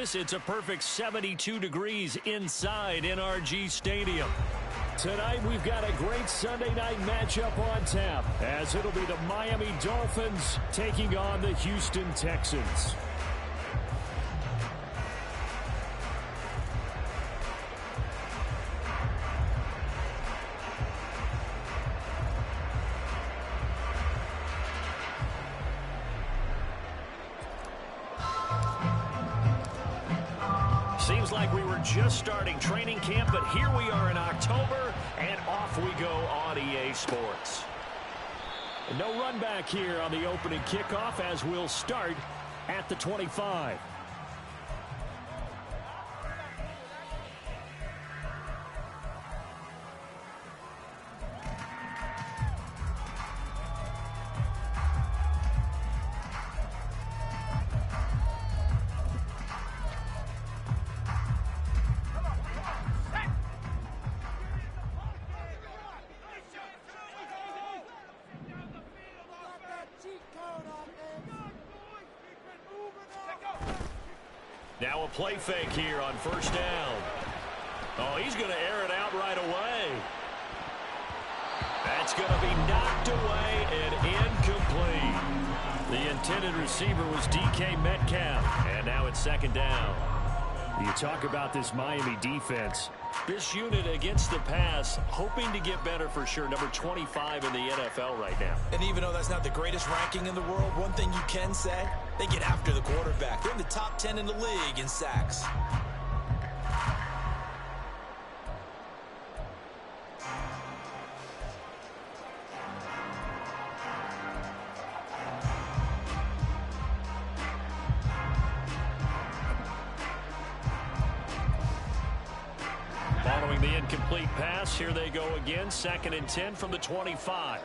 It's a perfect 72 degrees inside NRG Stadium. Tonight, we've got a great Sunday night matchup on tap, as it'll be the Miami Dolphins taking on the Houston Texans. Seems like we were just starting training camp, but here we are in October, and off we go on EA Sports. No run back here on the opening kickoff as we'll start at the 25. Now a play fake here on first down. Oh, he's going to air it out right away. That's going to be knocked away and incomplete. The intended receiver was DK Metcalf, and now it's second down. You talk about this Miami defense. This unit against the pass, hoping to get better for sure. Number 25 in the NFL right now. And even though that's not the greatest ranking in the world, one thing you can say, they get after the quarterback. They're in the top 10 in the league in sacks. Following the incomplete pass, here they go again. 2nd and 10 from the 25.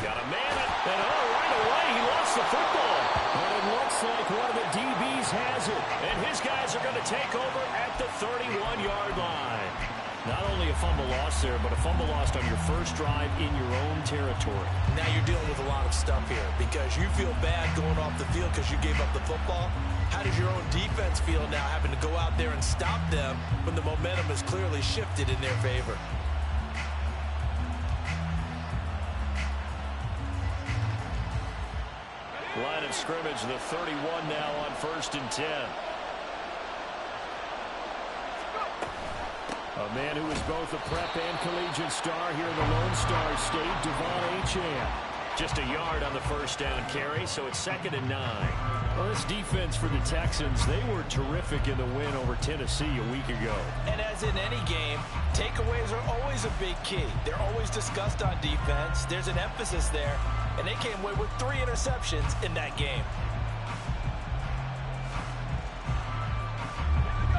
Got a man, and right away he lost the football. But it looks like one of the DBs has it. And his guys are going to take over at the 31-yard line. Not only a fumble loss there, but a fumble lost on your first drive in your own territory. Now you're dealing with a lot of stuff here because you feel bad going off the field because you gave up the football. How does your own defense feel now having to go out there and stop them when the momentum has clearly shifted in their favor? Line of scrimmage, the 31 now on 1st and 10. A man who is both a prep and collegiate star here in the Lone Star State, Devon Achane. Just a yard on the first down carry, so it's 2nd and 9. Well, this defense for the Texans, they were terrific in the win over Tennessee a week ago. And as in any game, takeaways are always a big key. They're always discussed on defense. There's an emphasis there, and they came away with 3 interceptions in that game.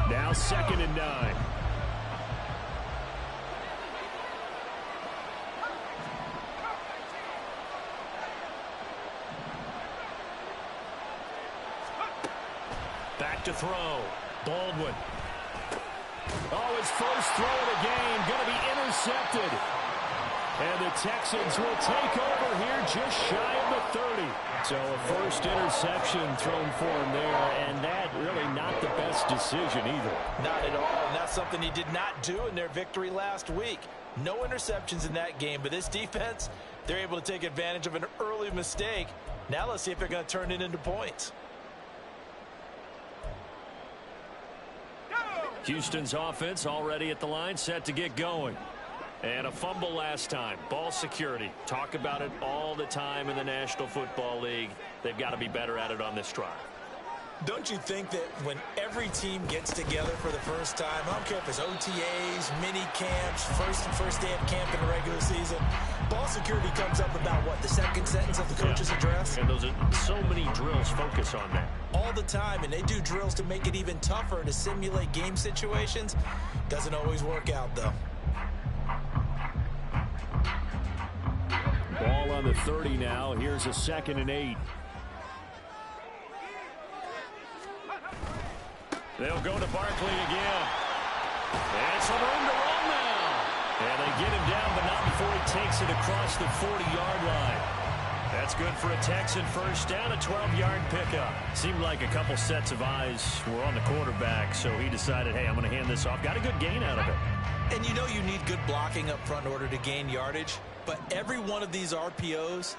Now 2nd and 9. Back to throw. Baldwin. Oh, his first throw of the game going to be intercepted. And the Texans will take over here just shy of the 30. So a first interception thrown for him there, and that really not the best decision either. Not at all, and that's something he did not do in their victory last week. No interceptions in that game, but this defense, they're able to take advantage of an early mistake. Now let's see if they're going to turn it into points. Houston's offense already at the line, set to get going. And a fumble last time. Ball security. Talk about it all the time in the National Football League. They've got to be better at it on this drive. Don't you think that when every team gets together for the first time, I don't care if it's OTAs, mini camps, first day of camp in the regular season, ball security comes up about, what, the second sentence of the coach's address? And those are so many drills focus on that. All the time, and they do drills to make it even tougher to simulate game situations. Doesn't always work out, though. Ball on the 30 now. Here's a 2nd and 8. They'll go to Barkley again. And some room to run now. And they get him down, but not before he takes it across the 40-yard line. That's good for a Texan first down, a 12-yard pickup. Seemed like a couple sets of eyes were on the quarterback, so he decided, hey, I'm going to hand this off. Got a good gain out of it. And you know you need good blocking up front in order to gain yardage, but every one of these RPOs,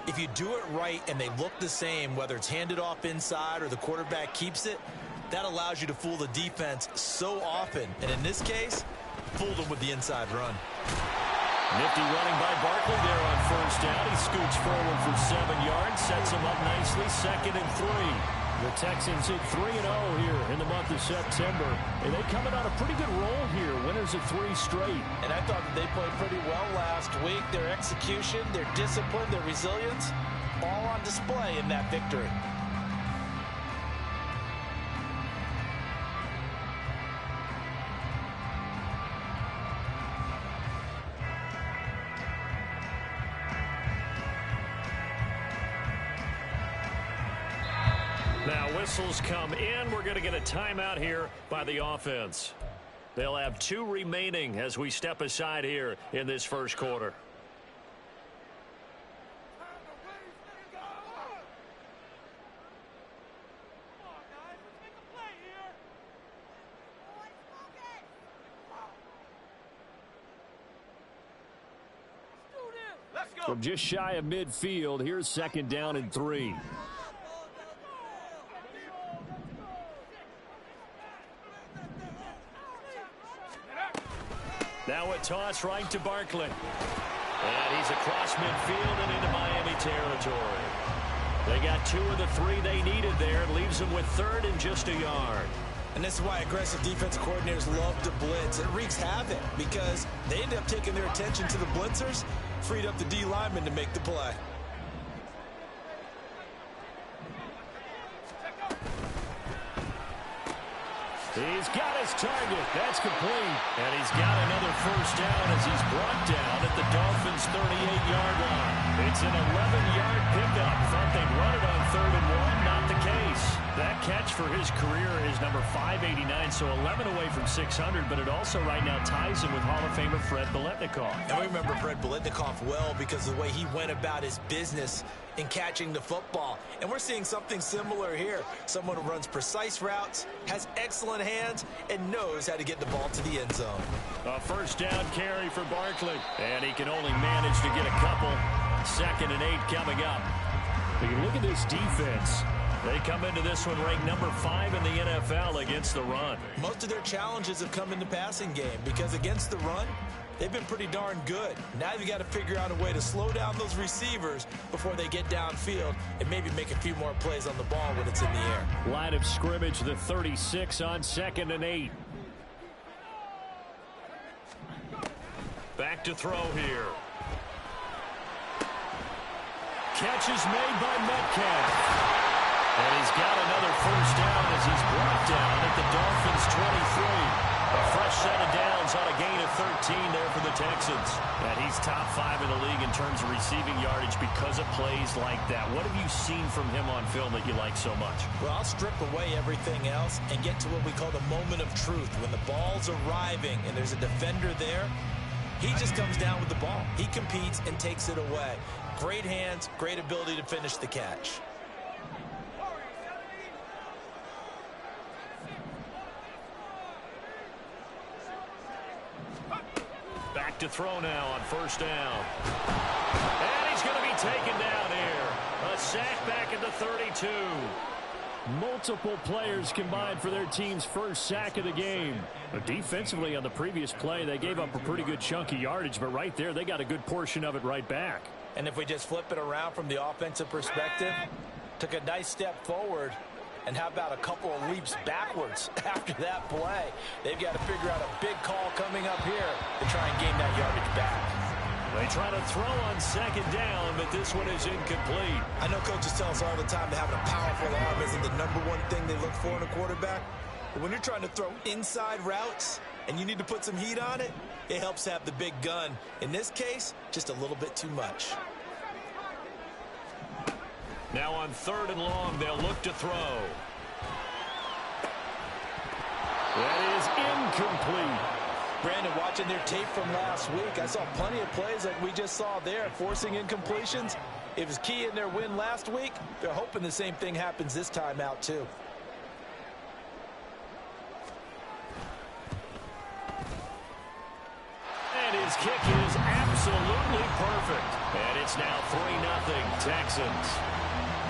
if you do it right and they look the same, whether it's handed off inside or the quarterback keeps it, that allows you to fool the defense so often. And in this case, fooled them with the inside run. Nifty running by Barkley there on first down. He scoots forward for 7 yards, sets him up nicely, 2nd and 3. The Texans hit 3-0 here in the month of September. And they coming on a pretty good roll here, winners of 3 straight. And I thought that they played pretty well last week. Their execution, their discipline, their resilience, all on display in that victory. Now whistles come in. We're going to get a timeout here by the offense. They'll have 2 remaining as we step aside here in this first quarter. From just shy of midfield, here's 2nd down and 3. Now a toss right to Barkley. And he's across midfield and into Miami territory. They got 2 of the 3 they needed there. It leaves them with 3rd and just a yard. And this is why aggressive defensive coordinators love to blitz. It wreaks havoc because they end up taking their attention to the blitzers, freed up the D lineman to make the play. He's got his target. That's complete. And he's got another first down as he's brought down at the Dolphins' 38-yard line. It's an 11-yard pickup. Thought they'd run it on 3rd and 1. Not the case. That catch for his career is number 589, so 11 away from 600, but it also right now ties him with Hall of Famer Fred Biletnikoff. And we remember Fred Biletnikoff well because of the way he went about his business in catching the football. And we're seeing something similar here. Someone who runs precise routes, has excellent hands, and knows how to get the ball to the end zone. A first down carry for Barkley, and he can only manage to get a couple. 2nd and 8 coming up. We can look at this defense. They come into this one ranked number 5 in the NFL against the run. Most of their challenges have come in the passing game because against the run, they've been pretty darn good. Now you've got to figure out a way to slow down those receivers before they get downfield and maybe make a few more plays on the ball when it's in the air. Line of scrimmage, the 36 on 2nd and 8. Back to throw here. Catch is made by Metcalf. And he's got another first down as he's brought down at the Dolphins' 23. A fresh set of downs on a gain of 13 there for the Texans. And he's top 5 in the league in terms of receiving yardage because of plays like that. What have you seen from him on film that you like so much? Well, I'll strip away everything else and get to what we call the moment of truth. When the ball's arriving and there's a defender there, he just comes down with the ball. He competes and takes it away. Great hands, great ability to finish the catch. Back to throw now on first down. And he's going to be taken down here. A sack back at the 32. Multiple players combined for their team's first sack of the game. But defensively on the previous play, they gave up a pretty good chunk of yardage, but right there, they got a good portion of it right back. And if we just flip it around from the offensive perspective, took a nice step forward, and how about a couple of leaps backwards after that play? They've got to figure out a big call coming up here to try and gain that yardage back. They try to throw on 2nd down, but this one is incomplete. I know coaches tell us all the time that having a powerful arm isn't the #1 thing they look for in a quarterback. But when you're trying to throw inside routes and you need to put some heat on it, it helps have the big gun. In this case, just a little bit too much. Now on 3rd and long, they'll look to throw. That is incomplete. Brandon, watching their tape from last week, I saw plenty of plays like we just saw there, forcing incompletions. It was key in their win last week. They're hoping the same thing happens this time out, too. And his kick is absolutely perfect. And it's now 3-0 Texans.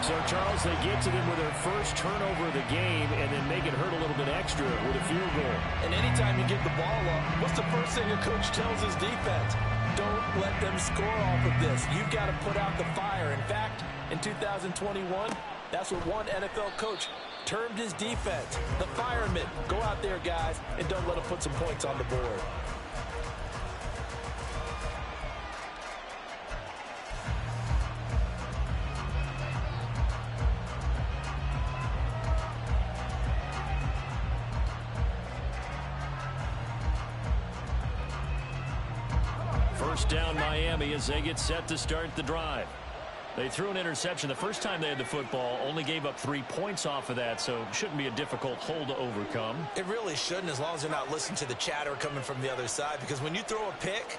So, Charles, they get to them with their first turnover of the game and then make it hurt a little bit extra with a field goal. And anytime you give the ball up, what's the first thing a coach tells his defense? Don't let them score off of this. You've got to put out the fire. In fact, in 2021, that's what one NFL coach termed his defense. The firemen. Go out there, guys, and don't let them put some points on the board. First down Miami as they get set to start the drive. They threw an interception the first time they had the football, only gave up 3 points off of that, so it shouldn't be a difficult hole to overcome. It really shouldn't, as long as they're not listening to the chatter coming from the other side, because when you throw a pick,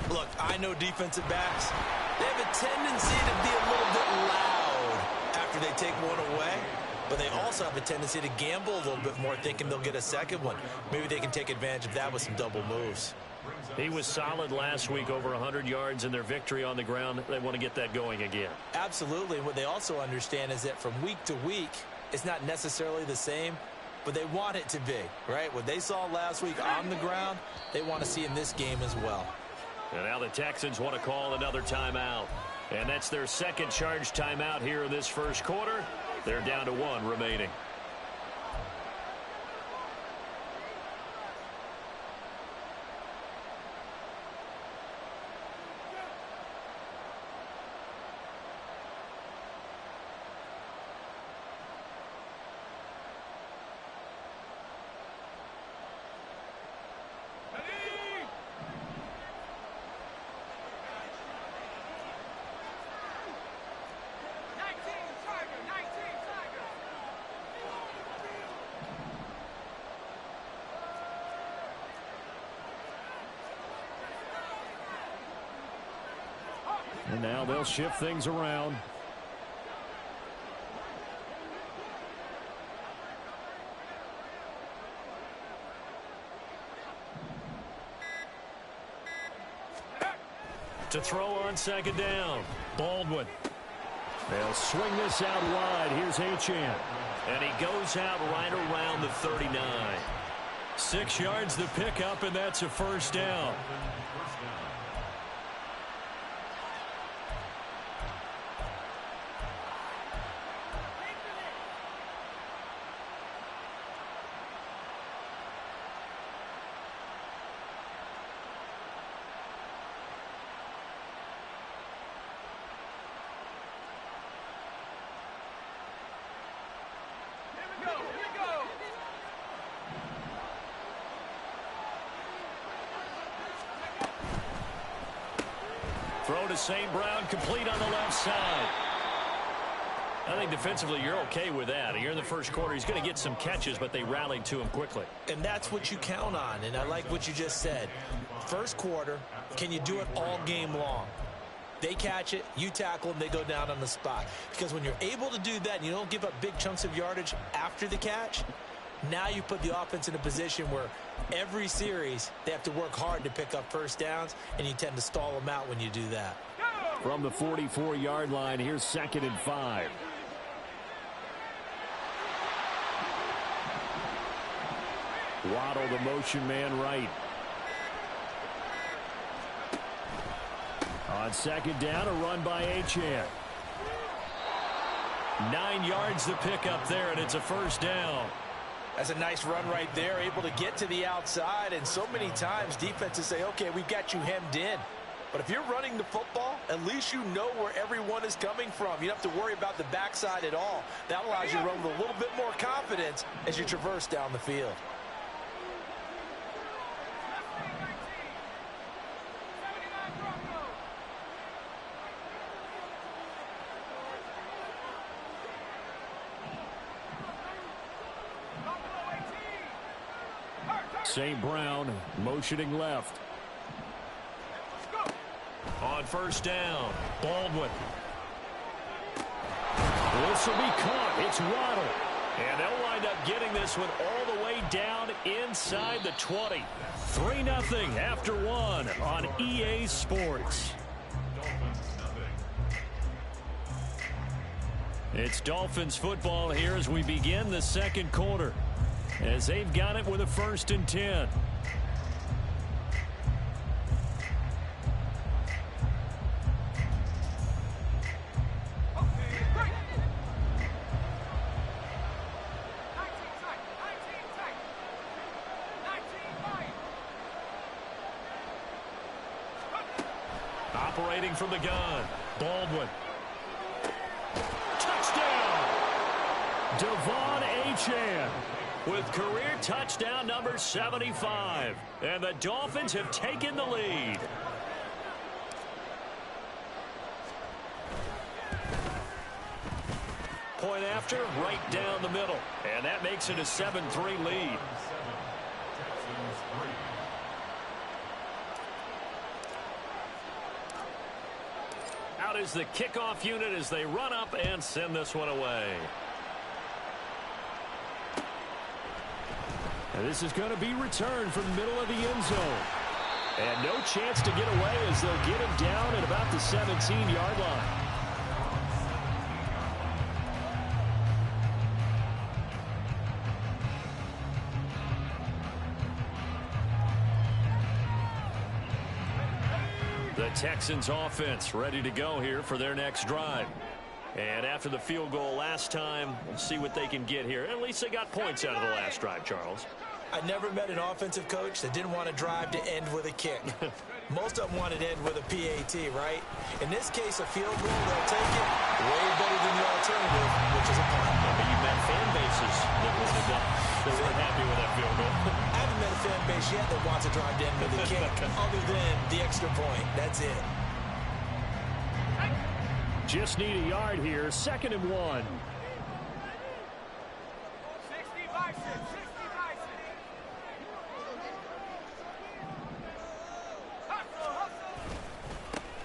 look, I know defensive backs, they have a tendency to be a little bit loud after they take one away, but they also have a tendency to gamble a little bit more, thinking they'll get a second one. Maybe they can take advantage of that with some double moves. He was solid last week, over 100 yards in their victory on the ground. They want to get that going again. Absolutely. And what they also understand is that from week to week, it's not necessarily the same, but they want it to be, right? What they saw last week on the ground, they want to see in this game as well. And now the Texans want to call another timeout. And that's their second charge timeout here in this first quarter. They're down to 1 remaining. And now they'll shift things around. To throw on second down, Baldwin. They'll swing this out wide. Here's Achane. And he goes out right around the 39. 6 yards the pickup, and that's a first down. Throw to St. Brown, complete on the left side. I think defensively you're okay with that. Here in the first quarter, he's going to get some catches, but they rallied to him quickly. And that's what you count on, and I like what you just said. First quarter, can you do it all game long? They catch it, you tackle them, they go down on the spot. Because when you're able to do that and you don't give up big chunks of yardage after the catch, now you put the offense in a position where every series they have to work hard to pick up first downs, and you tend to stall them out when you do that. From the 44-yard line, here's 2nd and 5. Waddle, the motion man, right. On second down, a run by Achane. 9 yards to pick up there, and it's a first down. That's a nice run right there, able to get to the outside, and so many times defenses say, okay, we've got you hemmed in. But if you're running the football, at least you know where everyone is coming from. You don't have to worry about the backside at all. That allows you to run with a little bit more confidence as you traverse down the field. St. Brown motioning left. On first down, Baldwin. This will be caught. It's Waddle. And they'll wind up getting this one all the way down inside the 20. 3-0 after one on EA Sports. It's Dolphins football here as we begin the second quarter, as they've got it with a 1st and 10. Operating from the gun, Baldwin. Touchdown! Devon Achane with career touchdown number 75. And the Dolphins have taken the lead. Point after, right down the middle. And that makes it a 7-3 lead. Out is the kickoff unit as they run up and send this one away. And this is going to be returned from the middle of the end zone. And no chance to get away as they'll get him down at about the 17-yard line. The Texans offense ready to go here for their next drive. And after the field goal last time, we'll see what they can get here. At least they got points out of the last drive, Charles. I never met an offensive coach that didn't want to drive to end with a kick. Most of them wanted to end with a PAT, right? In this case, a field goal, they'll take it way better than the alternative, which is a punt. But you met fan bases that were happy with that field goal. I haven't met a fan base yet that wants to drive to end with a kick other than the extra point. That's it. Just need a yard here. 2nd and 1.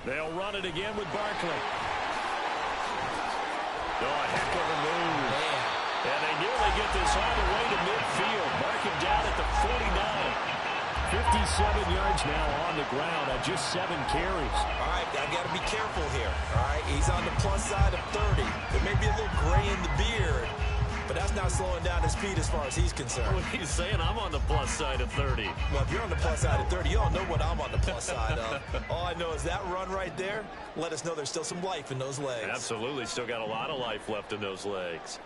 They'll run it again with Barkley. Oh, a heck of a move. And they nearly get this all the way to midfield. Mark him down at the 49. 57 yards now on the ground on just 7 carries. All right, I've got to be careful here. All right, he's on the plus side of 30. There may be a little gray in the beard, but that's not slowing down his speed as far as he's concerned. What are you saying? I'm on the plus side of 30. Well, if you're on the plus side of 30, you don't know what I'm on the plus side of. All I know is that run right there let us know there's still some life in those legs. Absolutely. Still got a lot of life left in those legs.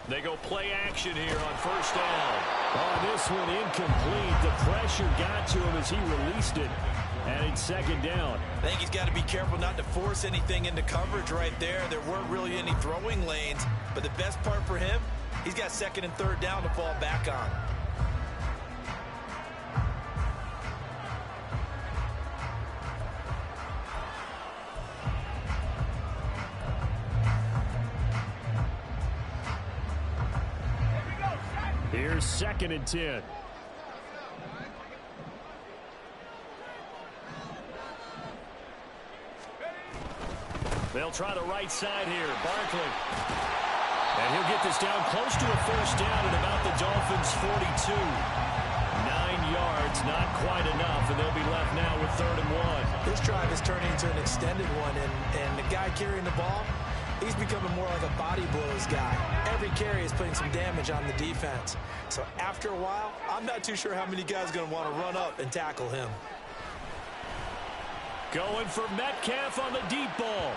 They go play action here on 1st down. On this one, incomplete. The pressure got to him as he released it. And it's 2nd down. I think he's got to be careful not to force anything into coverage right there. There weren't really any throwing lanes. But the best part for him, he's got 2nd and 3rd down to fall back on. Here's 2nd and 10. They'll try the right side here. Barkley. And he'll get this down close to a 1st down at about the Dolphins' 42. 9 yards, not quite enough, and they'll be left now with 3rd and 1. This drive is turning into an extended one, and the guy carrying the ball, he's becoming more like a body blows guy. Every carry is putting some damage on the defense. So after a while, I'm not too sure how many guys are going to want to run up and tackle him. Going for Metcalf on the deep ball.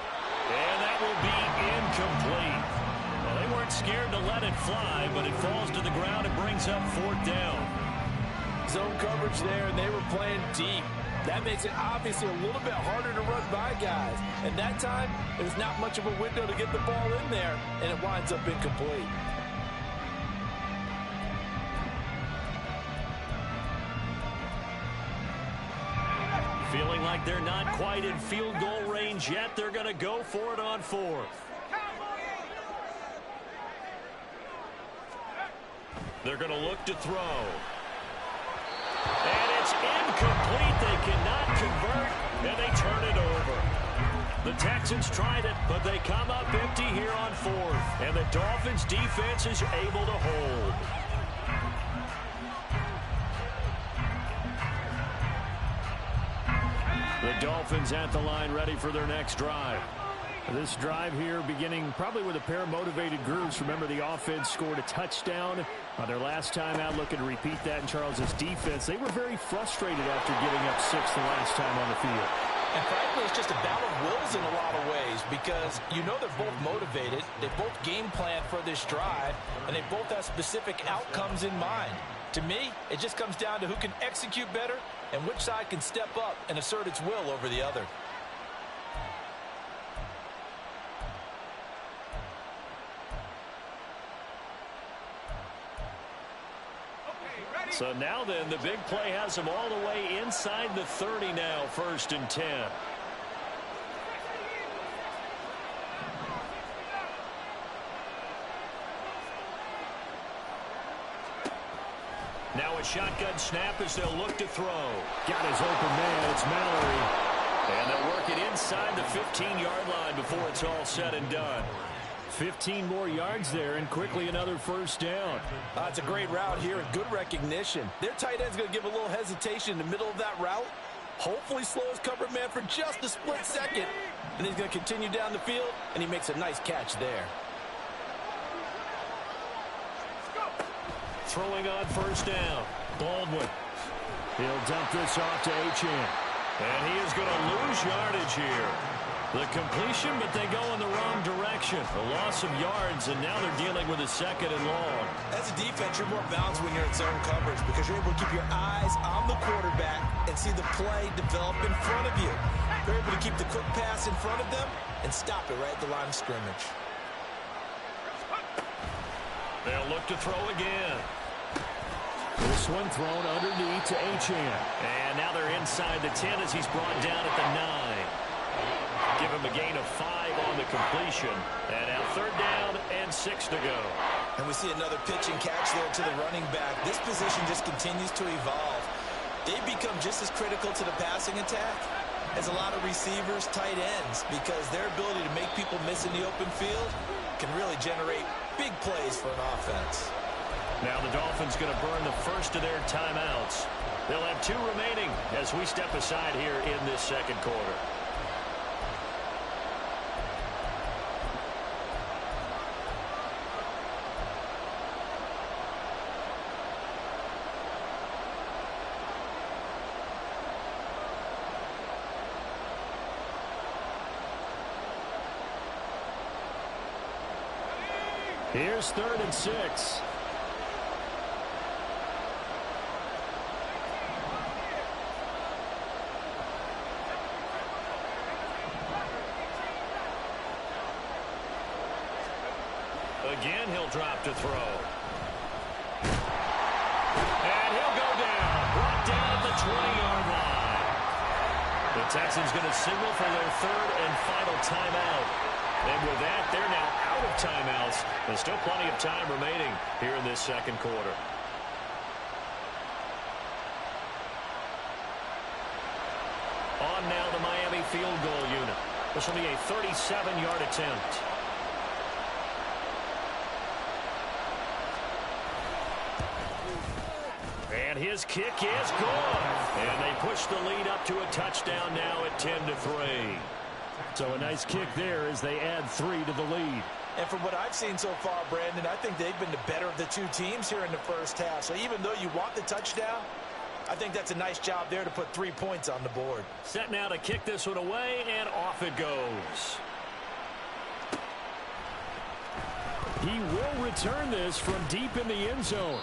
And that will be incomplete. Well, they weren't scared to let it fly, but it falls to the ground and brings up 4th down. Zone coverage there, and they were playing deep. That makes it obviously a little bit harder to run by guys. And that time, there's not much of a window to get the ball in there, and it winds up incomplete. Feeling like they're not quite in field goal range yet. They're going to go for it on 4th. They're going to look to throw. And it's incomplete. They cannot convert, and they turn it over. The Texans tried it, but they come up empty here on fourth. And the Dolphins' defense is able to hold. The Dolphins at the line ready for their next drive. This drive here beginning probably with a pair of motivated groups. Remember, the offense scored a touchdown on their last time out. Looking to repeat that in Charles's defense. They were very frustrated after giving up 6 the last time on the field. And frankly, it's just a battle of wills in a lot of ways because you know they're both motivated. They both game plan for this drive, and they both have specific outcomes in mind. To me, it just comes down to who can execute better and which side can step up and assert its will over the other. So now then, the big play has them all the way inside the 30 now, 1st and 10. Now a shotgun snap as they'll look to throw. Got his open man. It's Mallory. And they'll work it inside the 15-yard line before it's all said and done. 15 more yards there, and quickly another 1st down. It's a great route here and good recognition. Their tight end's going to give a little hesitation in the middle of that route. Hopefully slows cover man for just a split second. And he's going to continue down the field, and he makes a nice catch there. Throwing on 1st down. Baldwin. He'll dump this off to Achane. And he is going to lose yardage here. The completion, but they go in the wrong direction. A loss of yards, and now they're dealing with a 2nd and long. As a defense, you're more balanced when you're in zone coverage because you're able to keep your eyes on the quarterback and see the play develop in front of you. You're able to keep the quick pass in front of them and stop it right at the line of scrimmage. They'll look to throw again. This one thrown underneath to Achane. And now they're inside the 10 as he's brought down at the 9. Give him a gain of 5 on the completion. And now 3rd down and 6 to go. And we see another pitch and catch there to the running back. This position just continues to evolve. They've become just as critical to the passing attack as a lot of receivers, tight ends, because their ability to make people miss in the open field can really generate big plays for an offense. Now the Dolphins going to burn the first of their timeouts. They'll have 2 remaining as we step aside here in this 2nd quarter. Here's 3rd and 6. Again, he'll drop to throw. And he'll go down. Brought down at the 20-yard line. The Texans going to signal for their 3rd and final timeout. And with that, they're now out of timeouts. There's still plenty of time remaining here in this 2nd quarter. On now the Miami field goal unit. This will be a 37-yard attempt. And his kick is good. And they push the lead up to a touchdown now at 10-3. So a nice kick there as they add 3 to the lead. And from what I've seen so far, Brandon, I think they've been the better of the 2 teams here in the 1st half. So even though you want the touchdown, I think that's a nice job there to put 3 points on the board. Set now to kick this one away, and off it goes. He will return this from deep in the end zone.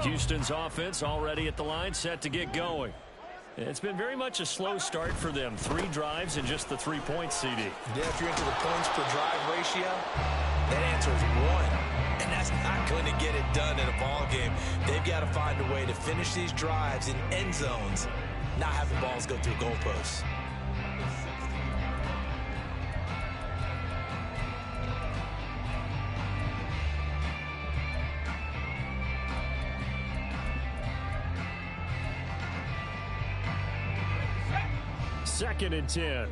Houston's offense already at the line, set to get going. It's been very much a slow start for them. 3 drives and just the 3 points, CD. Yeah, if you're into the points per drive ratio, that answer is 1. And that's not going to get it done in a ball game. They've got to find a way to finish these drives in end zones, not having balls go through goalposts. Second and 10.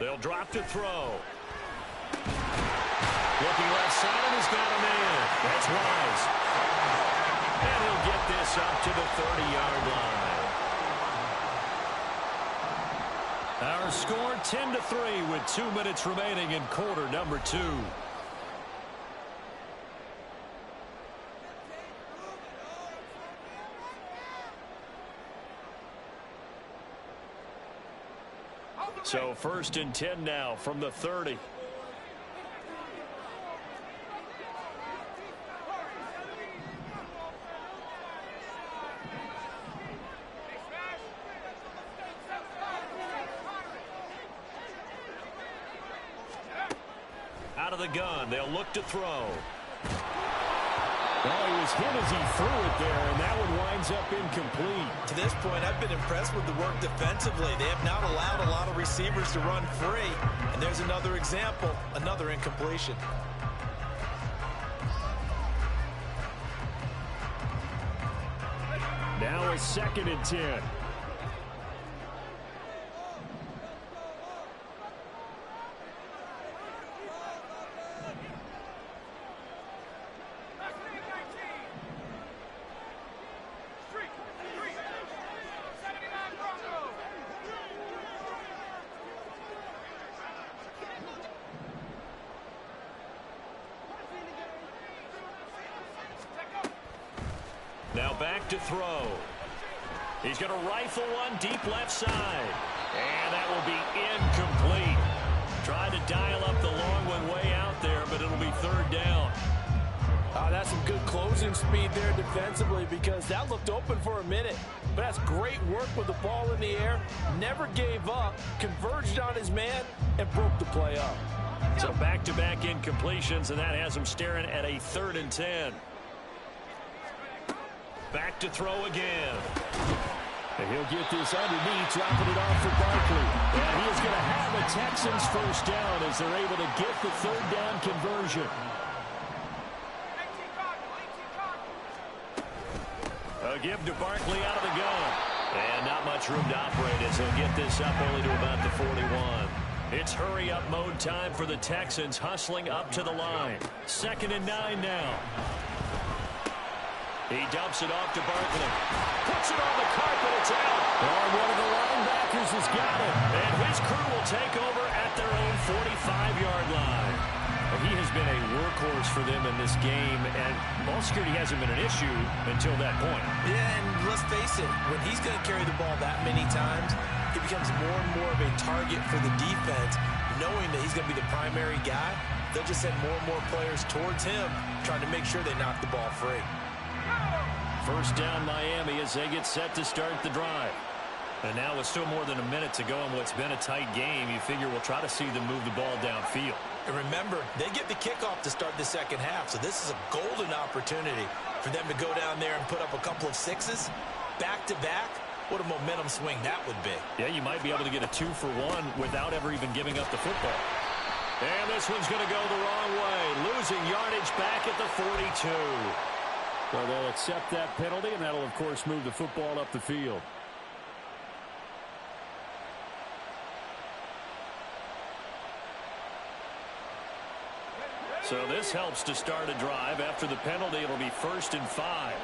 They'll drop to throw. Looking left side, and he's got a man. That's Wise. And he'll get this up to the 30-yard line. Our score 10-3 with 2 minutes remaining in quarter number 2. So 1st and 10 now from the 30. Out of the gun, they'll look to throw. Well, he was hit as he threw it there, and that one winds up incomplete. To this point, I've been impressed with the work defensively. They have not allowed a lot of receivers to run free. And there's another example, another incompletion. Now a 2nd and 10. Now back to throw. He's going to rifle one deep left side. And that will be incomplete. Tried to dial up the long one way out there, but it'll be 3rd down. That's some good closing speed there defensively, because that looked open for a minute. But that's great work with the ball in the air. Never gave up, converged on his man, and broke the play up. So back-to-back incompletions, and that has him staring at a 3rd and 10. Back to throw again. And he'll get this underneath, dropping it off for Barkley. And he is going to have a Texans 1st down as they're able to get the 3rd down conversion. A give to Barkley out of the gun. And not much room to operate as he'll get this up only to about the 41. It's hurry-up mode time for the Texans, hustling up to the line. 2nd and 9 now. He dumps it off to Barkley. Puts it on the carpet. It's out. Oh, one of the linebackers has got it. And his crew will take over at their own 45-yard line. He has been a workhorse for them in this game, and ball security hasn't been an issue until that point. Yeah, and let's face it, when he's going to carry the ball that many times, he becomes more and more of a target for the defense, knowing that he's going to be the primary guy. They'll just send more and more players towards him, trying to make sure they knock the ball free. 1st down Miami as they get set to start the drive. And now with still more than a minute to go in what's been a tight game, you figure we'll try to see them move the ball downfield. And remember, they get the kickoff to start the 2nd half, so this is a golden opportunity for them to go down there and put up a couple of 6s back-to-back. What a momentum swing that would be. Yeah, you might be able to get a 2-for-1 without ever even giving up the football. And this one's going to go the wrong way, losing yardage back at the 42. So they'll accept that penalty, and that'll, of course, move the football up the field. So this helps to start a drive. After the penalty, it'll be 1st and 5.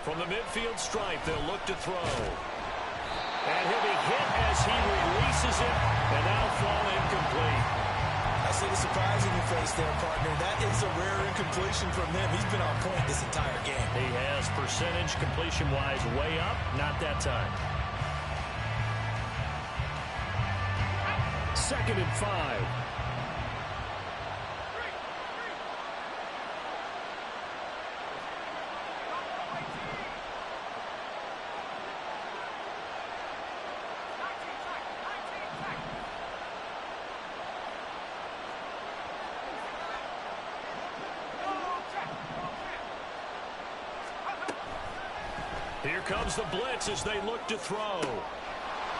From the midfield stripe, they'll look to throw. And he'll be hit as he releases it, and that'll fall incomplete. I see the surprise in your face there, partner. That is a rare incompletion from him. He's been on point this entire game. He has percentage completion-wise way up, not that time. 2nd and 5. Here comes the blitz as they look to throw.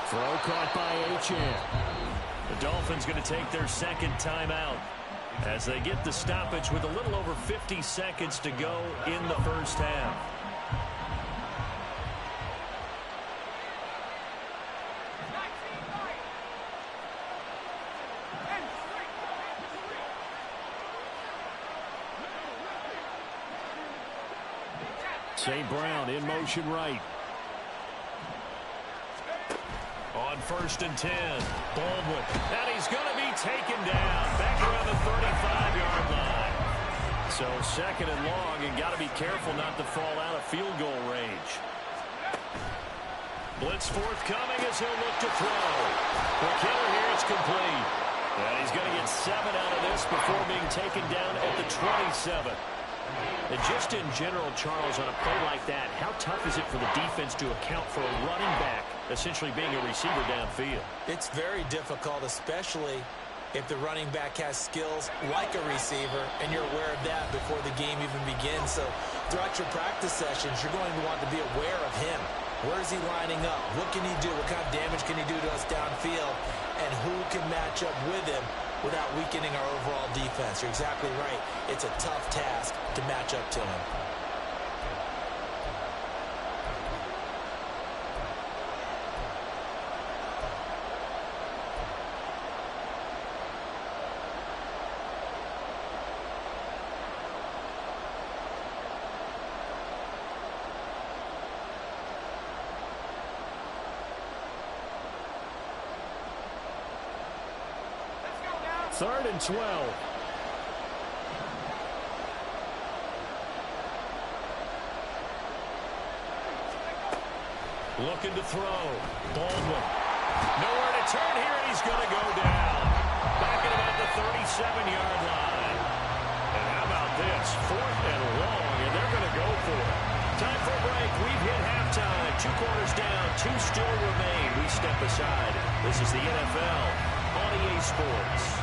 Throw caught by Achane. The Dolphins going to take their second timeout as they get the stoppage with a little over 50 seconds to go in the first half. St. Brown in motion right. On 1st and 10. Baldwin. And he's going to be taken down. Back around the 35-yard line. So 2nd and long, and got to be careful not to fall out of field goal range. Blitz forthcoming as he'll look to throw. The killer here is complete. And he's going to get 7 out of this before being taken down at the 27. And just in general, Charles, on a play like that, how tough is it for the defense to account for a running back essentially being a receiver downfield? It's very difficult, especially if the running back has skills like a receiver, and you're aware of that before the game even begins. So throughout your practice sessions, you're going to want to be aware of him. Where is he lining up? What can he do? What kind of damage can he do to us downfield? And who can match up with him without weakening our overall defense? You're exactly right. It's a tough task to match up to him. Third and 12. Looking to throw. Baldwin. Nowhere to turn here, and he's going to go down. Back at about the 37-yard line. And how about this? 4th and long, and they're going to go for it. Time for a break. We've hit halftime. 2 quarters down. 2 still remain. We step aside. This is the NFL on EA Sports.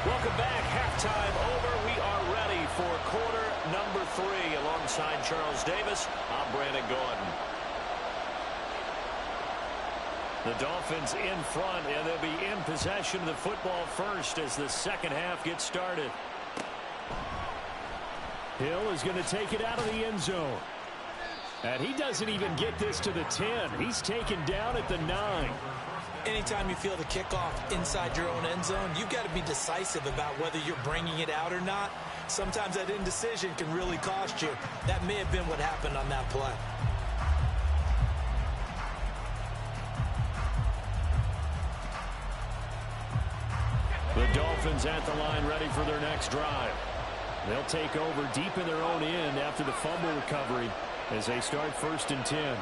Welcome back. Halftime over. We are ready for quarter number 3. Alongside Charles Davis, I'm Brandon Gordon. The Dolphins in front, and they'll be in possession of the football first as the second half gets started. Hill is going to take it out of the end zone. And he doesn't even get this to the 10. He's taken down at the 9. Anytime you feel the kickoff inside your own end zone, you've got to be decisive about whether you're bringing it out or not. Sometimes that indecision can really cost you. That may have been what happened on that play. The Dolphins at the line ready for their next drive. They'll take over deep in their own end after the fumble recovery as they start 1st and 10.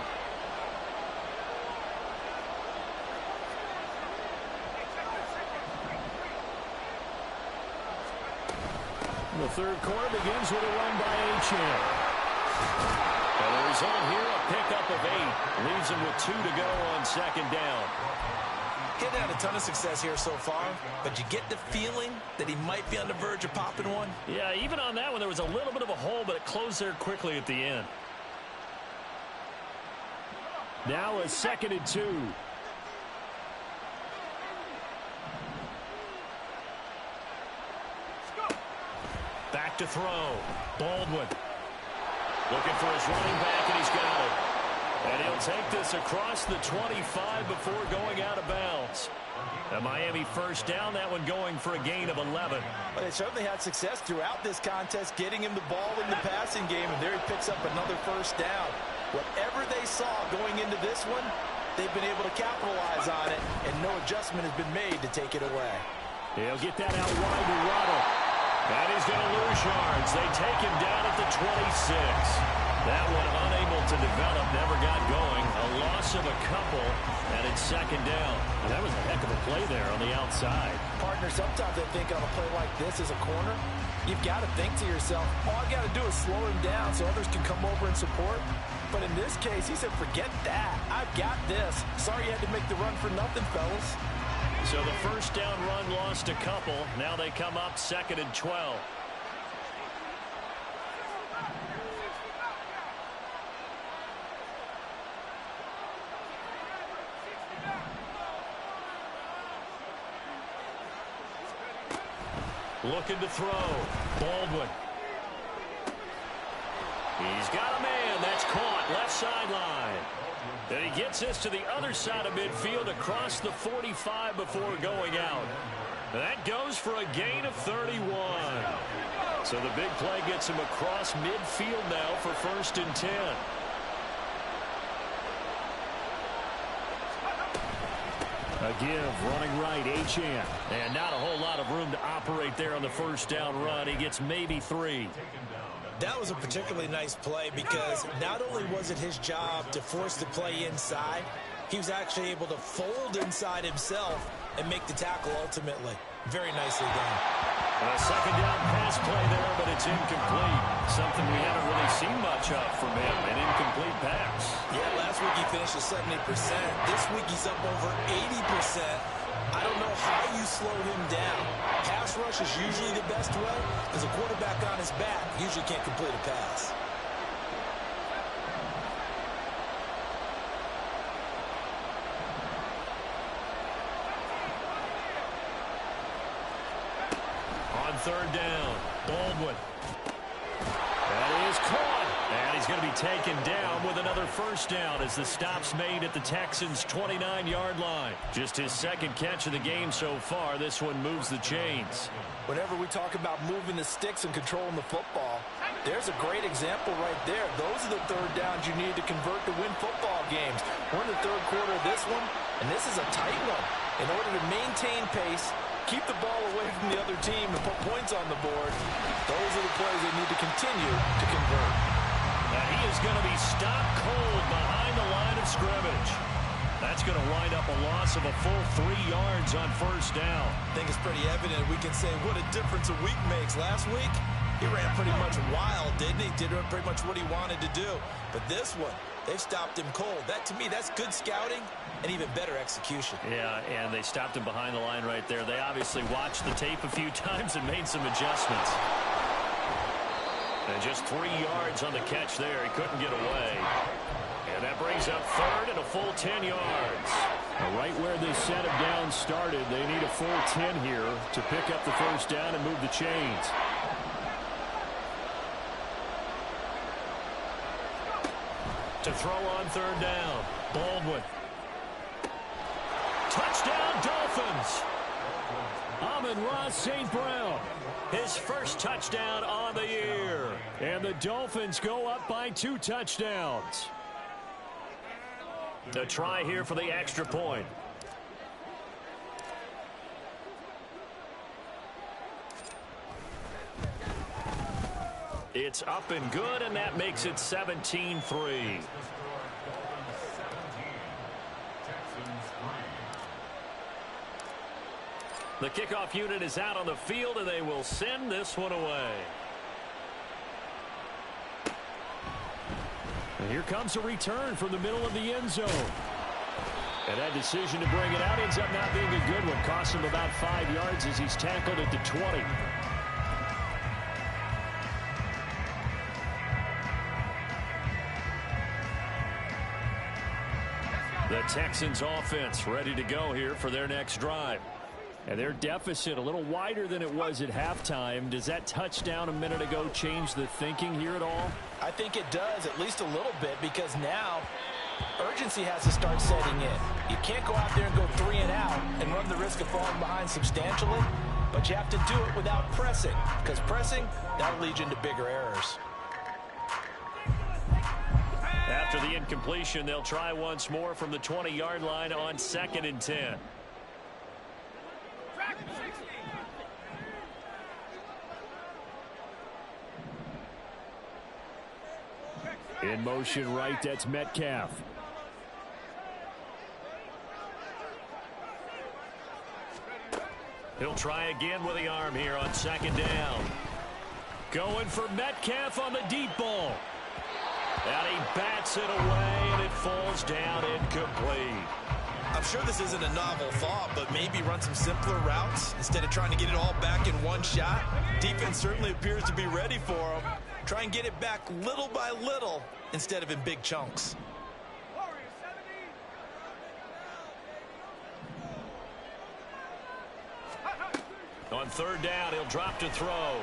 The third quarter begins with a run by Achane. And the result here, a pickup of 8. Leaves him with 2 to go on 2nd down. He hadn't had a ton of success here so far, but you get the feeling that he might be on the verge of popping one. Yeah, even on that one, there was a little bit of a hole, but it closed there quickly at the end. Now a 2nd and 2. Back to throw. Baldwin. Looking for his running back, and he's got it. And he'll take this across the 25 before going out of bounds. A Miami first down, that one going for a gain of 11. But they certainly had success throughout this contest, getting him the ball in the passing game, and there he picks up another first down. Whatever they saw going into this one, they've been able to capitalize on it, and no adjustment has been made to take it away. He'll get that out wide to Waddle. And he's going to lose yards. They take him down at the 26. That one unable to develop, never got going. A loss of a couple, and it's second down. And that was a heck of a play there on the outside. Partner, sometimes I think on a play like this as a corner, you've got to think to yourself, all I got to do is slow him down so others can come over and support. But in this case, he said, forget that. I've got this. Sorry you had to make the run for nothing, fellas. So the first down run lost a couple. Now they come up 2nd and 12. Looking to throw. Baldwin. He's got a man. That's caught. Left sideline. And he gets this to the other side of midfield across the 45 before going out. That goes for a gain of 31. So the big play gets him across midfield now for 1st and 10. A give, running right, Achane. And not a whole lot of room to operate there on the first down run. He gets maybe 3. That was a particularly nice play because not only was it his job to force the play inside, he was actually able to fold inside himself and make the tackle ultimately. Very nicely done. A second down pass play there, but it's incomplete. Something we haven't really seen much of from him, an incomplete pass. Yeah, last week he finished at 70%. This week he's up over 80%. I don't know how you slow him down. Pass rush is usually the best way because a quarterback on his back usually can't complete a pass. On 3rd down, Baldwin. That is caught. And he's going to be taken down with another first down as the stop's made at the Texans' 29-yard line. Just his 2nd catch of the game so far. This one moves the chains. Whenever we talk about moving the sticks and controlling the football, there's a great example right there. Those are the 3rd downs you need to convert to win football games. We're in the 3rd quarter of this one, and this is a tight one. In order to maintain pace, keep the ball away from the other team and put points on the board, those are the plays they need to continue to convert. And he is going to be stopped cold behind the line of scrimmage. That's going to wind up a loss of a full 3 yards on first down. I think it's pretty evident we can say what a difference a week makes. Last week, he ran pretty much wild, didn't he? Did pretty much what he wanted to do. But this one, they've stopped him cold. That, to me, that's good scouting and even better execution. Yeah, and they stopped him behind the line right there. They obviously watched the tape a few times and made some adjustments. And just 3 yards on the catch there. He couldn't get away. And that brings up 3rd and a full 10 yards. Right where this set of downs started, they need a full 10 here to pick up the first down and move the chains. To throw on 3rd down, Baldwin. Touchdown, Dolphins! Amon-Ra St. Brown, his first touchdown on the year. And the Dolphins go up by 2 touchdowns. A try here for the extra point. It's up and good, and that makes it 17-3. The kickoff unit is out on the field, and they will send this one away. And here comes a return from the middle of the end zone. And that decision to bring it out ends up not being a good one. Costs him about 5 yards as he's tackled at the 20. The Texans offense ready to go here for their next drive. And their deficit a little wider than it was at halftime. Does that touchdown a minute ago change the thinking here at all? I think it does, at least a little bit, because now Urgency has to start setting in. You can't go out there and go 3 and out and run the risk of falling behind substantially, but you have to do it without pressing, because pressing, that'll lead you into bigger errors. After the incompletion, they'll try once more from the 20-yard line on 2nd and 10. In motion right, that's Metcalf. He'll try again with the arm here on 2nd down. Going for Metcalf on the deep ball. And he bats it away, and it falls down incomplete. I'm sure this isn't a novel thought, but maybe run some simpler routes instead of trying to get it all back in one shot. Defense certainly appears to be ready for him. Try and get it back little by little instead of in big chunks. On 3rd down, he'll drop to throw.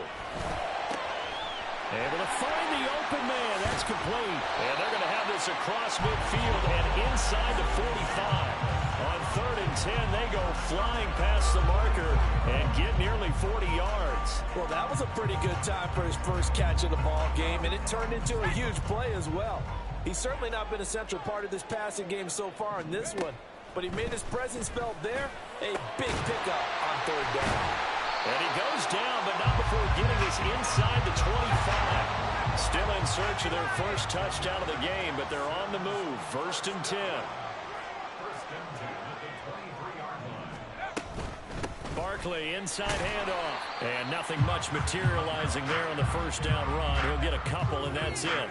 Able to find the open man. That's complete. And they're going to have this across midfield and inside the 45. On 3rd and 10, they go flying past the marker and get nearly 40 yards. Well, that was a pretty good time for his first catch of the ball game, and it turned into a huge play as well. He's certainly not been a central part of this passing game so far in this one, but he made his presence felt there. A big pickup on 3rd down. And he goes down, but not before getting this inside the 25. Still in search of their first touchdown of the game, but they're on the move. 1st and 10. Barkley, inside handoff. And nothing much materializing there on the 1st down run. He'll get a couple, and that's it.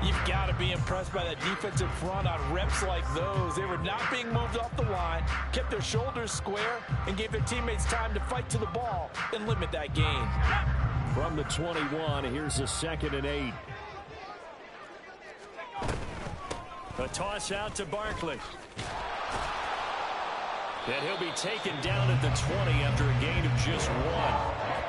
You've got to be impressed by that defensive front on reps like those. They were not being moved off the line, kept their shoulders square, and gave their teammates time to fight to the ball and limit that gain. From the 21, here's a 2nd and 8. A toss out to Barkley. And he'll be taken down at the 20 after a gain of just 1.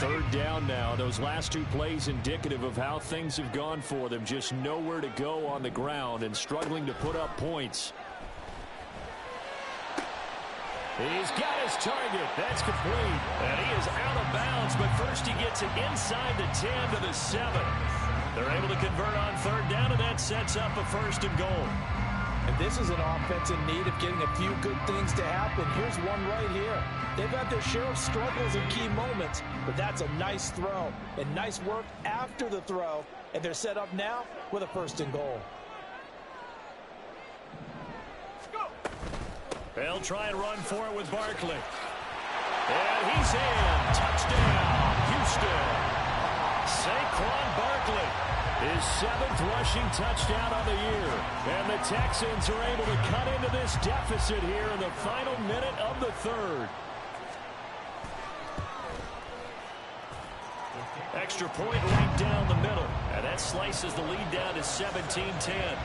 Third down now. Those last 2 plays indicative of how things have gone for them. Just nowhere to go on the ground and struggling to put up points. He's got his target. That's complete. And he is out of bounds, but first he gets it inside the 10 to the 7. They're able to convert on 3rd down, and that sets up a 1st and goal. And this is an offense in need of getting a few good things to happen. Here's one right here. They've had their share of struggles in key moments, but that's a nice throw and nice work after the throw. And they're set up now with a 1st and goal. They'll try and run for it with Barkley. And he's in. Touchdown, Houston. Saquon Barkley. His 7th rushing touchdown on the year. And the Texans are able to cut into this deficit here in the final minute of the 3rd. Extra point right down the middle. And that slices the lead down to 17-10.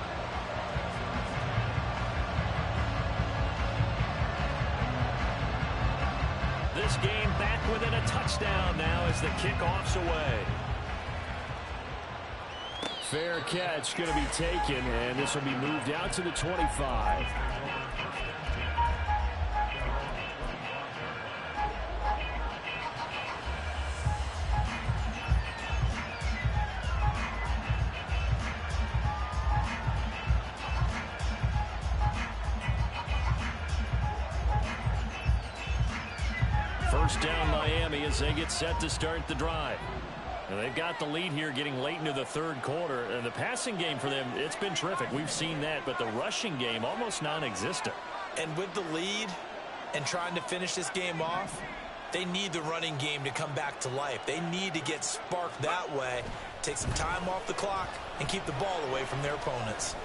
This game back within a touchdown now as the kickoff's away. Fair catch going to be taken, and this will be moved out to the 25. First down Miami as they get set to start the drive. And they've got the lead here getting late into the 3rd quarter. And the passing game for them, it's been terrific. We've seen that, but the rushing game almost non-existent. And with the lead and trying to finish this game off, they need the running game to come back to life. They need to get sparked that way, take some time off the clock, and keep the ball away from their opponents.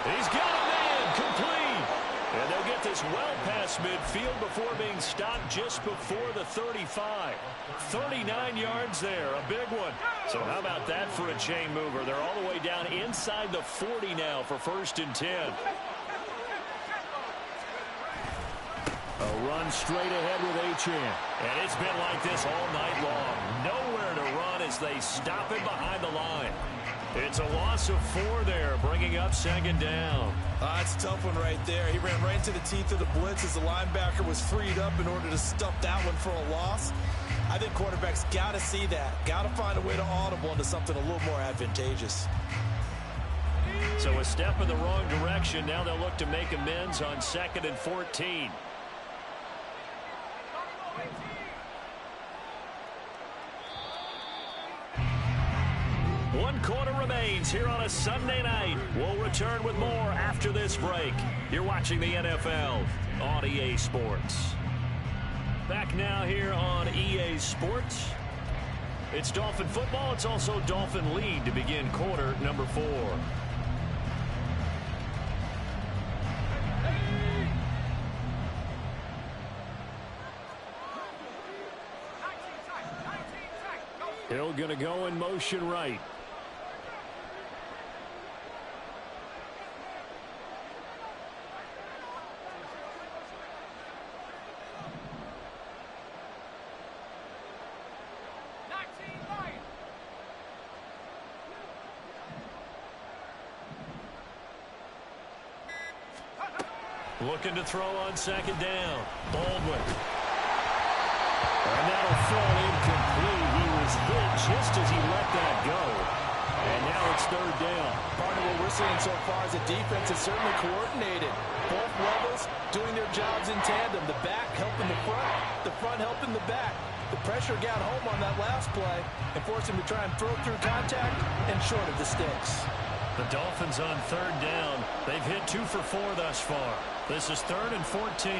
He's got a man complete. And they'll get this well past midfield before being stopped just before the 35. 39 yards there, a big one. So how about that for a chain mover? They're all the way down inside the 40 now for 1st and 10. A run straight ahead with Achane. And it's been like this all night long. Nowhere to run as they stop him behind the line. It's a loss of 4 there, bringing up 2nd down. It's a tough one right there. He ran right into the teeth of the blitz as the linebacker was freed up in order to stuff that one for a loss. I think quarterbacks got to see that. Got to find a way to audible into something a little more advantageous. So a step in the wrong direction. Now they'll look to make amends on 2nd and 14. One quarter remains here on a Sunday night. We'll return with more after this break. You're watching the NFL on EA Sports. Back now here on EA Sports. It's Dolphin football. It's also Dolphin lead to begin quarter number 4. Hill going to go in motion right. Looking to throw on 2nd down. Baldwin. And that'll fall incomplete. He was hit just as he let that go. And now it's 3rd down. Part of what we're seeing so far is the defense is certainly coordinated. Both levels doing their jobs in tandem. The back helping the front helping the back. The pressure got home on that last play and forced him to try and throw through contact and short of the sticks. The Dolphins on 3rd down. They've hit 2 for 4 thus far. This is 3rd and 14.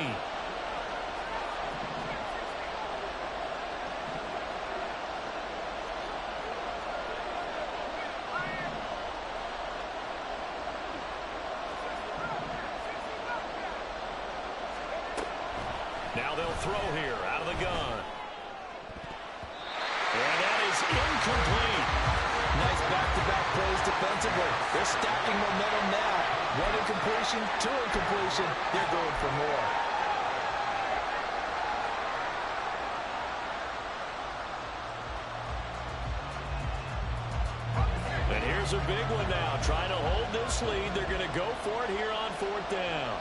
Now they'll throw here out of the gun. And that is incomplete. Nice back-to-back plays defensively. They're stacking momentum now. 1 incompletion, 2 incompletion. They're going for more. And here's a big one now. Trying to hold this lead. They're going to go for it here on 4th down.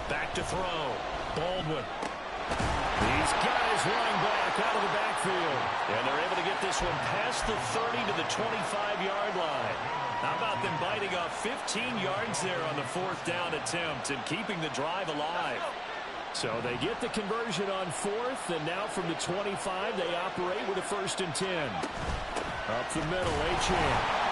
Back to throw. Baldwin. These guys running back out of the backfield. And they're able to get this one past the 30 to the 25-yard line. How about them biting off 15 yards there on the 4th down attempt and keeping the drive alive? So they get the conversion on 4th, and now from the 25, they operate with a 1st and 10. Up the middle, Achane.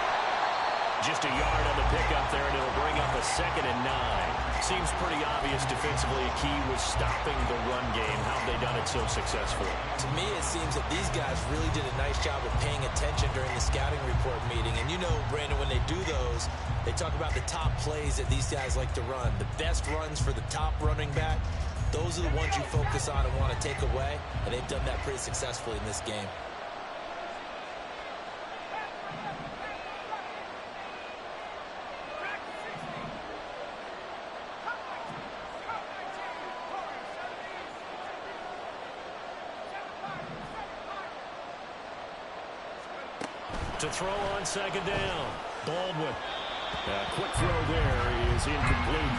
Just a yard on the pickup there, and it'll bring up a 2nd and 9. Seems pretty obvious defensively a key was stopping the run game. How have they done it so successfully? To me, it seems that these guys really did a nice job of paying attention during the scouting report meeting. And you know, Brandon, when they do those, they talk about the top plays that these guys like to run. The best runs for the top running back, those are the ones you focus on and want to take away. And they've done that pretty successfully in this game. To throw on 2nd down. Baldwin. Quick throw there is incomplete.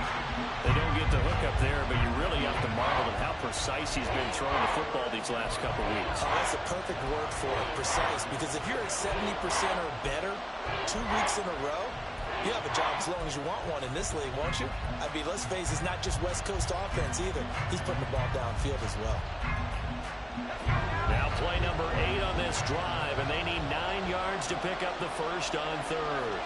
They don't get the hookup there, but you really have to marvel at how precise he's been throwing the football these last couple weeks. Oh, that's a perfect word for it, precise, because if you're at 70% or better 2 weeks in a row, you have a job as long as you want one in this league, won't you? I mean, let's face it, it's not just West Coast offense either. He's putting the ball downfield as well. Now Play number 8 on this drive, and they need 9 yards to pick up the first on third.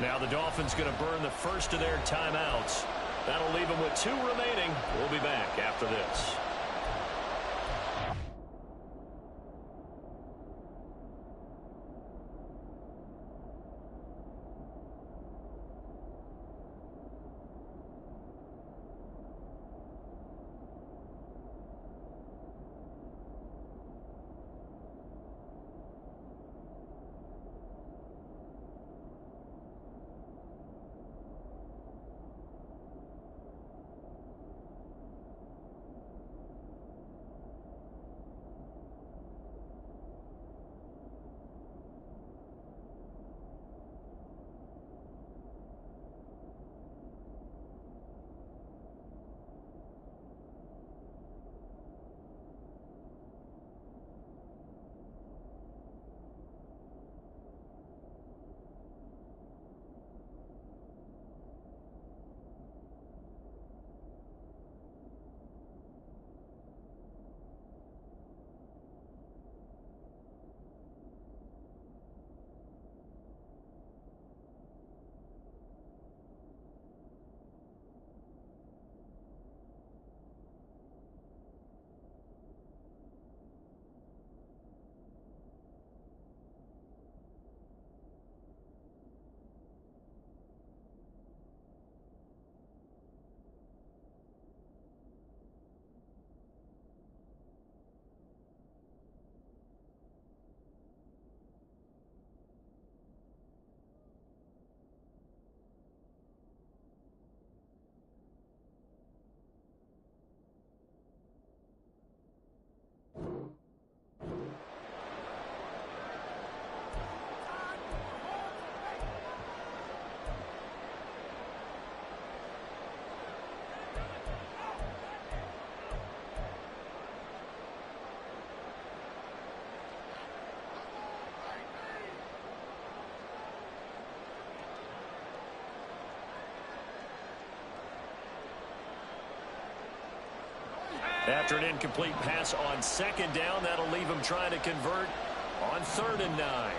Now the Dolphins going to burn the first of their timeouts. That'll leave them with 2 remaining. We'll be back after this. After an incomplete pass on second down, that'll leave him trying to convert on 3rd and 9.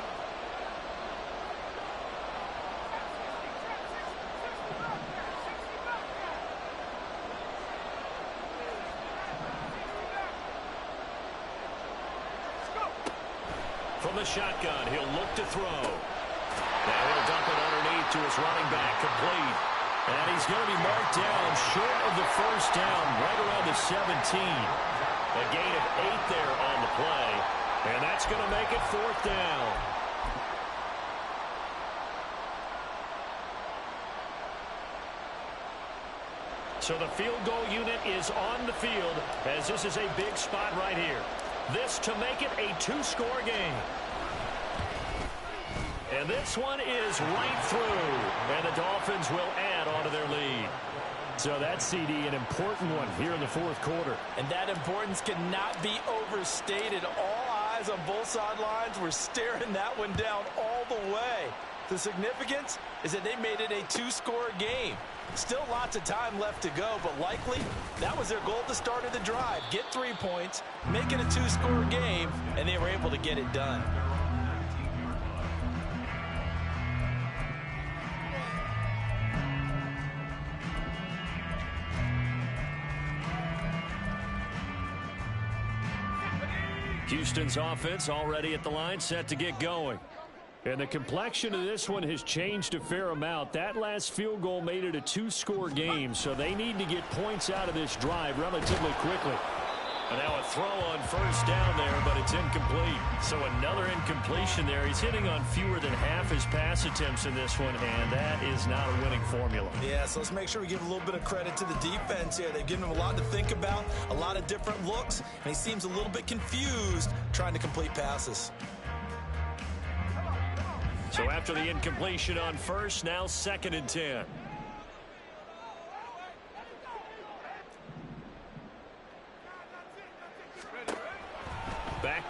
From the shotgun, he'll look to throw. Now he'll dump it underneath to his running back, complete. And he's going to be marked down short of the first down, right around the 17. A gain of 8 there on the play. And that's going to make it 4th down. So the field goal unit is on the field, as this is a big spot right here. This to make it a 2-score game. And this one is right through. And the Dolphins will add on to their lead. So that's, CD, an important one here in the 4th quarter. And that importance cannot be overstated. All eyes on both sidelines were staring that one down all the way. The significance is that they made it a 2-score game. Still lots of time left to go, but likely that was their goal at the start of the drive. Get 3 points, make it a 2-score game, and they were able to get it done. Houston's offense already at the line, set to get going. And the complexion of this one has changed a fair amount. That last field goal made it a 2-score game, so they need to get points out of this drive relatively quickly. And now a throw on first down there, but it's incomplete. So another incompletion there. He's hitting on fewer than half his pass attempts in this one, and that is not a winning formula. Yeah, so let's make sure we give a little bit of credit to the defense here. They've given him a lot to think about, a lot of different looks, and he seems a little bit confused trying to complete passes. So after the incompletion on first, now 2nd and 10.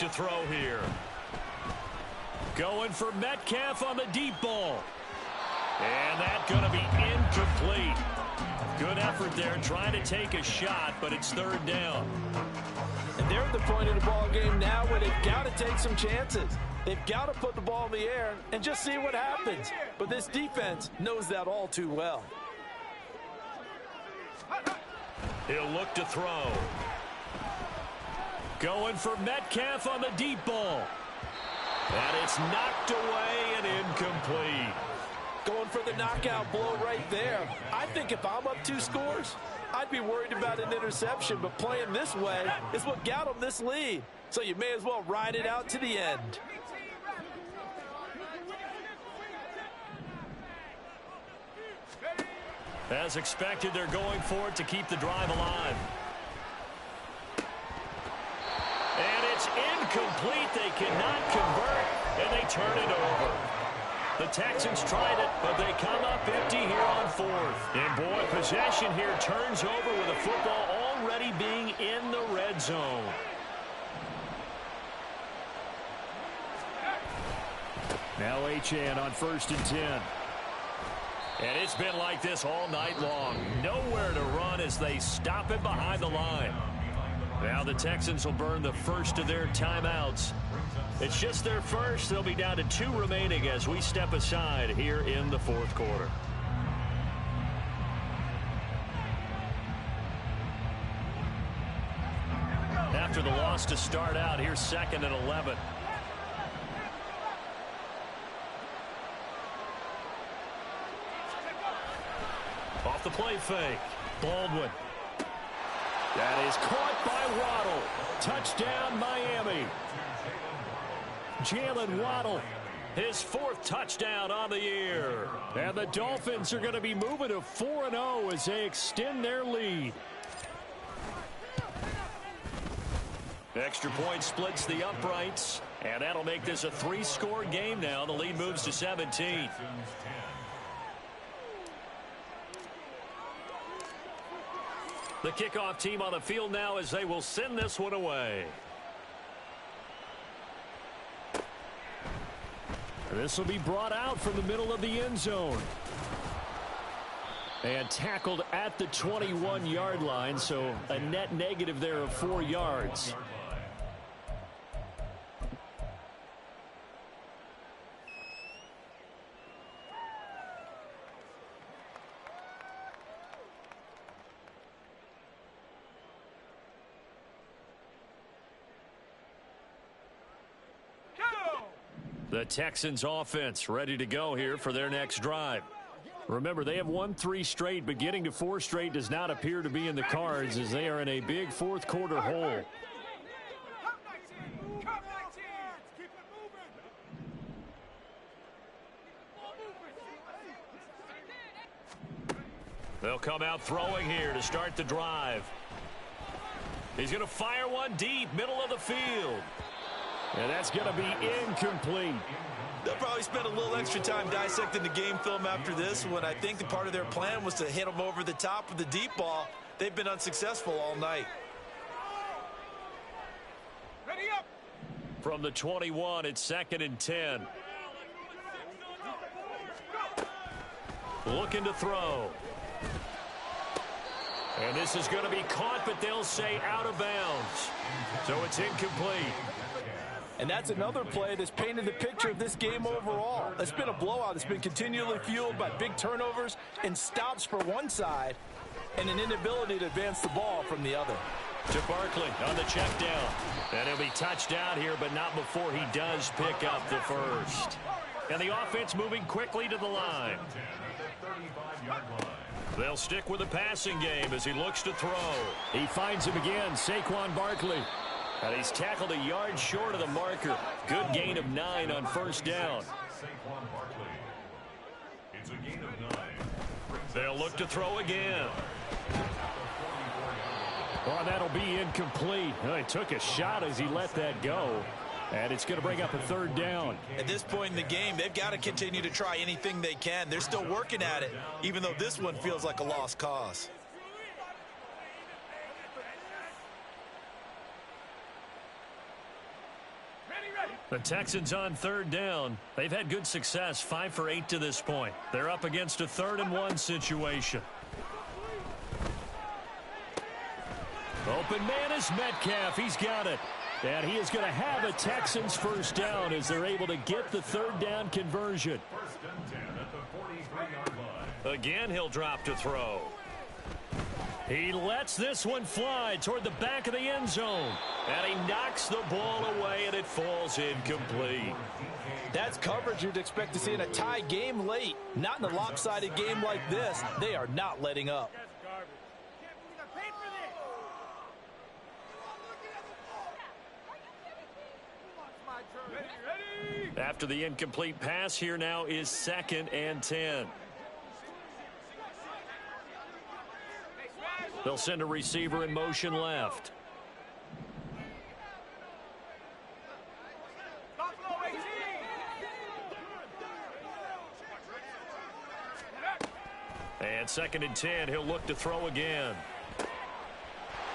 to throw here. Going for Metcalf on the deep ball. And that's going to be incomplete. Good effort there trying to take a shot, but it's third down. And they're at the point of the ball game now where they've got to take some chances. They've got to put the ball in the air and just see what happens. But this defense knows that all too well. He'll look to throw. Going for Metcalf on the deep ball. And it's knocked away and incomplete. Going for the knockout blow right there. I think if I'm up 2 scores, I'd be worried about an interception, but playing this way is what got them this lead. So you may as well ride it out to the end. As expected, they're going for it to keep the drive alive. And it's incomplete. They cannot convert, and they turn it over. The Texans tried it, but they come up empty here on fourth. And boy, possession here turns over with the football already being in the red zone. Now Achane on 1st and 10. And it's been like this all night long. Nowhere to run as they stop it behind the line. Now the Texans will burn the first of their timeouts. It's just their first. They'll be down to 2 remaining as we step aside here in the fourth quarter. After the loss to start out, here's 2nd and 11. Off the play fake. Baldwin. That is caught by Waddle. Touchdown, Miami. Jalen Waddle, his 4th touchdown on the year. And the Dolphins are going to be moving to 4-0 as they extend their lead. Extra point splits the uprights, and that'll make this a 3-score game now. The lead moves to 17. The kickoff team on the field now as they will send this one away. This will be brought out from the middle of the end zone. And tackled at the 21-yard line, so a net negative there of 4 yards. The Texans offense ready to go here for their next drive. Remember, they have won 3 straight, but getting to 4 straight does not appear to be in the cards as they are in a big fourth quarter hole. They'll come out throwing here to start the drive. He's going to fire one deep, middle of the field. And that's going to be incomplete. They'll probably spend a little extra time dissecting the game film after this when I think the part of their plan was to hit them over the top with the deep ball. They've been unsuccessful all night. Ready up. From the 21, it's 2nd and 10. Looking to throw. And this is going to be caught, but they'll say out of bounds. So it's incomplete. And that's another play that's painted the picture of this game overall. It's been a blowout. It's been continually fueled by big turnovers and stops for one side and an inability to advance the ball from the other. To Barkley on the check down. And he'll be touched down here, but not before he does pick up the first. And the offense moving quickly to the line. They'll stick with the passing game as he looks to throw. He finds him again, Saquon Barkley. And he's tackled a yard short of the marker. Good gain of 9 on first down. They'll look to throw again. Oh, that'll be incomplete. He took a shot as he let that go. And it's going to bring up a 3rd down. At this point in the game, they've got to continue to try anything they can. They're still working at it, even though this one feels like a lost cause. The Texans on third down. They've had good success, 5 for 8 to this point. They're up against a 3rd and 1 situation. Open man is Metcalf. He's got it. And he is going to have a Texans first down as they're able to get the 3rd down conversion. First and 10 at the 43-yard line. Again, he'll drop to throw. He lets this one fly toward the back of the end zone. And he knocks the ball away, and it falls incomplete. That's coverage you'd expect to see in a tie game late. Not in a lopsided game like this. They are not letting up. After the incomplete pass, here now is 2nd and 10. They'll send a receiver in motion left. And 2nd and 10, he'll look to throw again.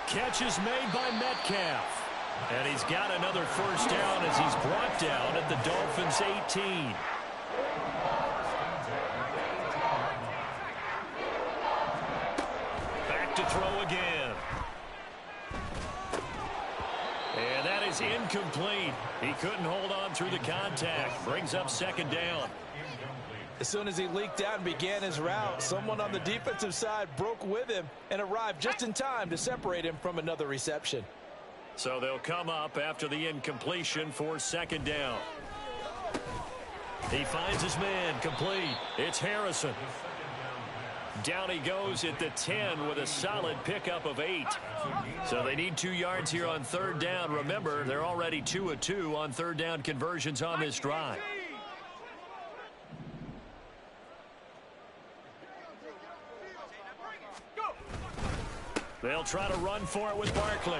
Catch is made by Metcalf. And he's got another first down as he's brought down at the Dolphins' 18. Back to throw again. And that is incomplete. He couldn't hold on through the contact. Brings up 2nd down. As soon as he leaked out and began his route, someone on the defensive side broke with him and arrived just in time to separate him from another reception. So they'll come up after the incompletion for 2nd down. He finds his man, complete. It's Harrison. Down he goes at the 10 with a solid pickup of 8. So they need 2 yards here on 3rd down. Remember, they're already 2 of 2 on 3rd down conversions on this drive. They'll try to run for it with Barkley.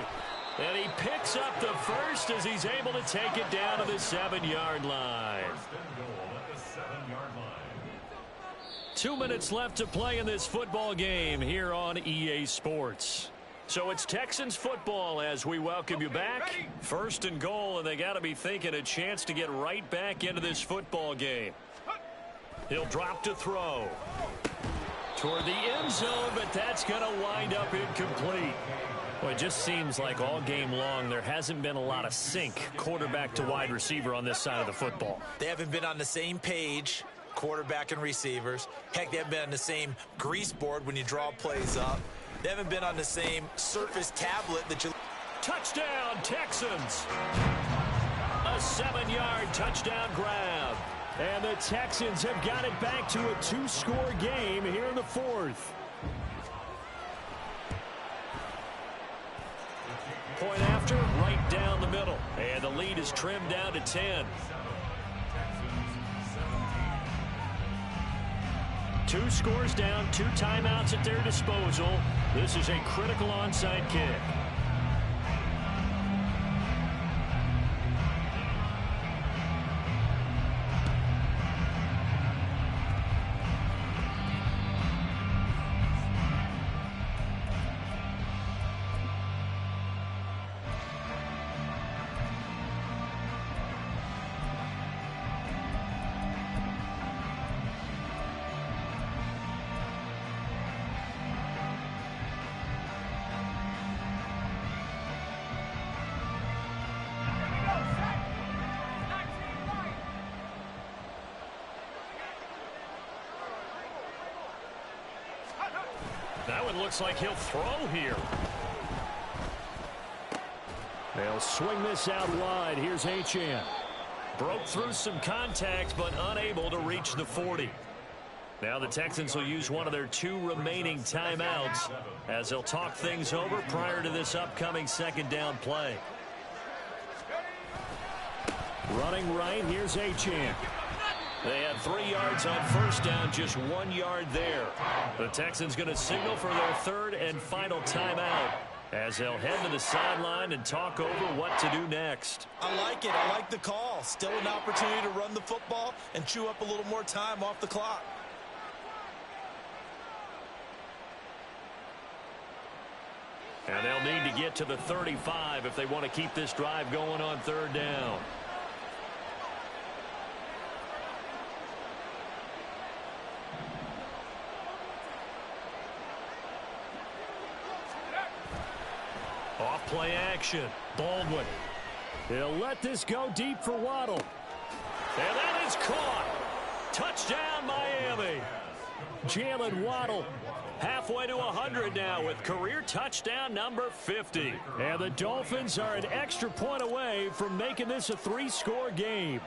And he picks up the first as he's able to take it down to the 7-yard line. 2 minutes left to play in this football game here on EA Sports. So it's Texans football as we welcome you back. 1st and goal, and they got to be thinking a chance to get right back into this football game. He'll drop to throw. Toward the end zone, but that's going to wind up incomplete. Well, it just seems like all game long there hasn't been a lot of sync quarterback to wide receiver on this side of the football. They haven't been on the same page, quarterback and receivers. Heck, they haven't been on the same grease board when you draw plays up. They haven't been on the same surface tablet that you... Touchdown, Texans! A 7-yard touchdown grab. And the Texans have got it back to a 2-score game here in the 4th. Point after, right down the middle. And the lead is trimmed down to 10. 2 scores down, 2 timeouts at their disposal. This is a critical onside kick. That one looks like he'll throw here. They'll swing this out wide. Here's Achane. Broke through some contact, but unable to reach the 40. Now the Texans will use one of their 2 remaining timeouts as they'll talk things over prior to this upcoming 2nd down play. Running right, here's Achane. They had 3 yards on first down, just 1 yard there. The Texans going to signal for their 3rd and final timeout as they'll head to the sideline and talk over what to do next. I like it. I like the call. Still an opportunity to run the football and chew up a little more time off the clock. And they'll need to get to the 35 if they want to keep this drive going on 3rd down. Play action. Baldwin. He'll let this go deep for Waddle. And that is caught. Touchdown, Miami. Jalen Waddle halfway to 100 now with career touchdown number 50. And the Dolphins are an extra point away from making this a 3-score game.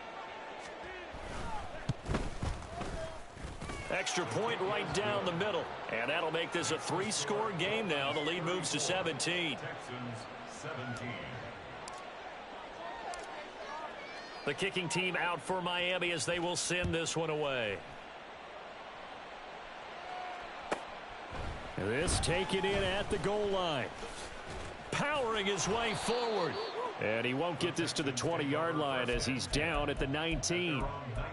Extra point right down the middle. And that'll make this a 3-score game now. The lead moves to 17. Texans 17. The kicking team out for Miami as they will send this one away. This taken in at the goal line. Powering his way forward. And he won't get this to the 20-yard line as he's down at the 19. 19-yard line.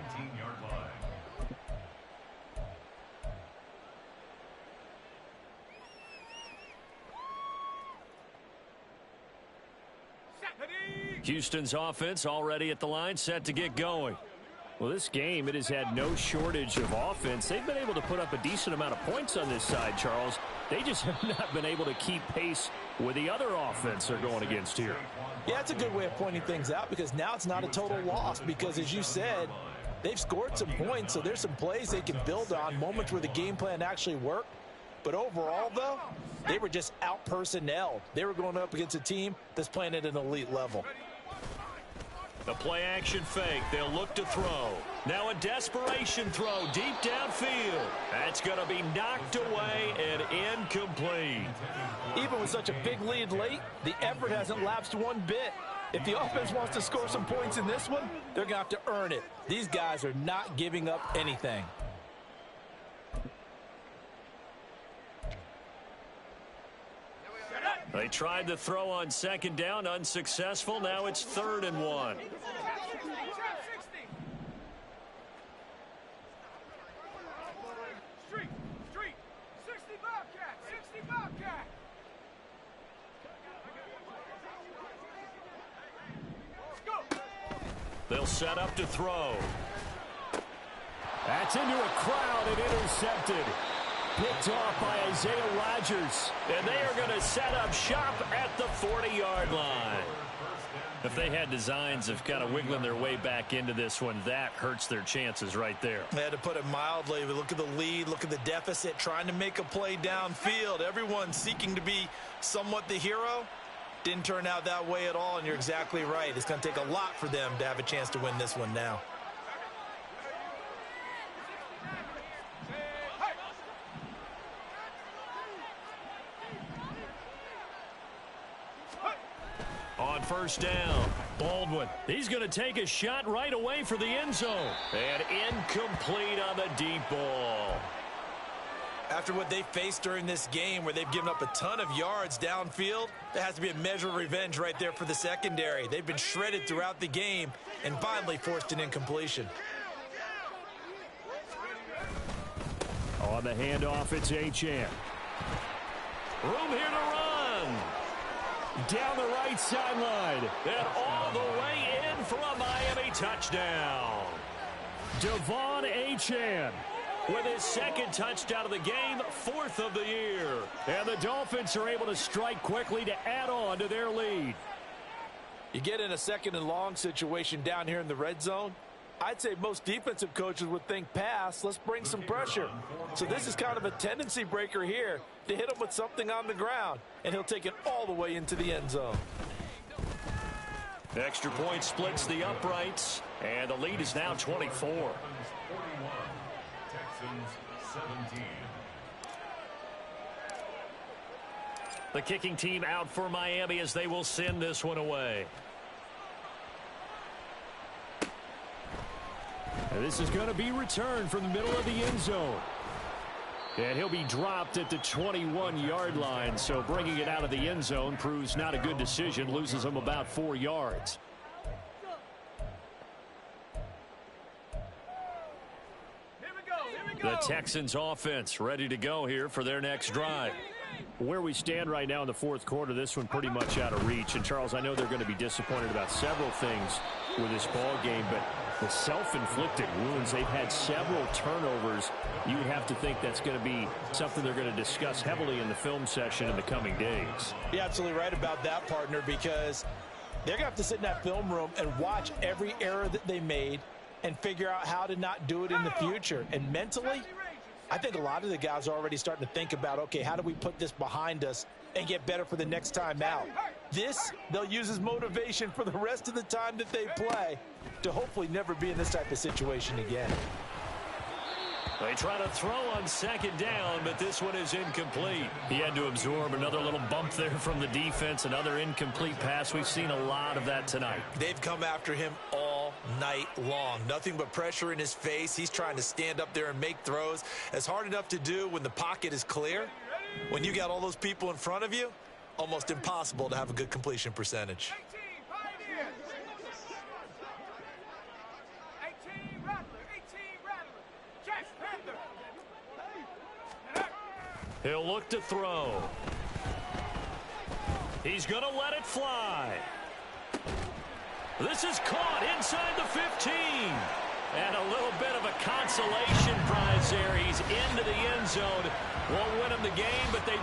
Houston's offense already at the line, set to get going. Well, this game, it has had no shortage of offense. They've been able to put up a decent amount of points on this side, Charles. They just have not been able to keep pace with the other offense they're going against here. Yeah, it's a good way of pointing things out because now it's not a total loss because, as you said, they've scored some points, so there's some plays they can build on, moments where the game plan actually worked. But overall, though, they were just out-personnelled. They were going up against a team that's playing at an elite level. The play-action fake. They'll look to throw. Now a desperation throw deep downfield. That's going to be knocked away and incomplete. Even with such a big lead late, the effort hasn't lapsed one bit. If the offense wants to score some points in this one, they're going to have to earn it. These guys are not giving up anything. They tried to throw on second down, unsuccessful. Now it's 3rd and 1. They'll set up to throw. That's into a crowd and intercepted. Picked off by Isaiah Rodgers. And they are going to set up shop at the 40-yard line. If they had designs of kind of wiggling their way back into this one, that hurts their chances right there. They had to put it mildly. But look at the lead, look at the deficit, trying to make a play downfield. Everyone seeking to be somewhat the hero. Didn't turn out that way at all, and you're exactly right. It's going to take a lot for them to have a chance to win this one now. On first down, Baldwin. He's going to take a shot right away for the end zone. And incomplete on the deep ball. After what they faced during this game where they've given up a ton of yards downfield, there has to be a measure of revenge right there for the secondary. They've been shredded throughout the game and finally forced an incompletion. On the handoff, it's Achane. Room here to run. Down the right sideline. And all the way in for a Miami touchdown. Devon Achane with his second touchdown of the game, 4th of the year. And the Dolphins are able to strike quickly to add on to their lead. You get in a 2nd and long situation down here in the red zone, I'd say most defensive coaches would think pass, let's bring some pressure. So this is kind of a tendency breaker here to hit him with something on the ground, and he'll take it all the way into the end zone. Extra point splits the uprights, and the lead is now 24. 41, Texans 17. The kicking team out for Miami as they will send this one away. And this is going to be returned from the middle of the end zone. And he'll be dropped at the 21-yard line, so bringing it out of the end zone proves not a good decision, loses him about 4 yards. The Texans offense ready to go here for their next drive. Where we stand right now in the 4th quarter, this one pretty much out of reach. And, Charles, I know they're going to be disappointed about several things with this ball game, but The self-inflicted wounds. They've had several turnovers. You would have to think that's going to be something they're going to discuss heavily in the film session in the coming days. You're absolutely right about that, partner, because they're going to have to sit in that film room and watch every error that they made and figure out how to not do it in the future. And mentally, I think a lot of the guys are already starting to think about, okay, how do we put this behind us and get better for the next time out? This, they'll use as motivation for the rest of the time that they play to hopefully never be in this type of situation again. They try to throw on second down, but this one is incomplete. He had to absorb another little bump there from the defense, another incomplete pass. We've seen a lot of that tonight. They've come after him all night long. Nothing but pressure in his face. He's trying to stand up there and make throws. It's hard enough to do when the pocket is clear. When you got all those people in front of you, almost impossible to have a good completion percentage. He'll look to throw. He's going to let it fly. This is caught inside the 15. And a little bit of a consolation prize there. He's into the end zone. Won't win him the game, but they do.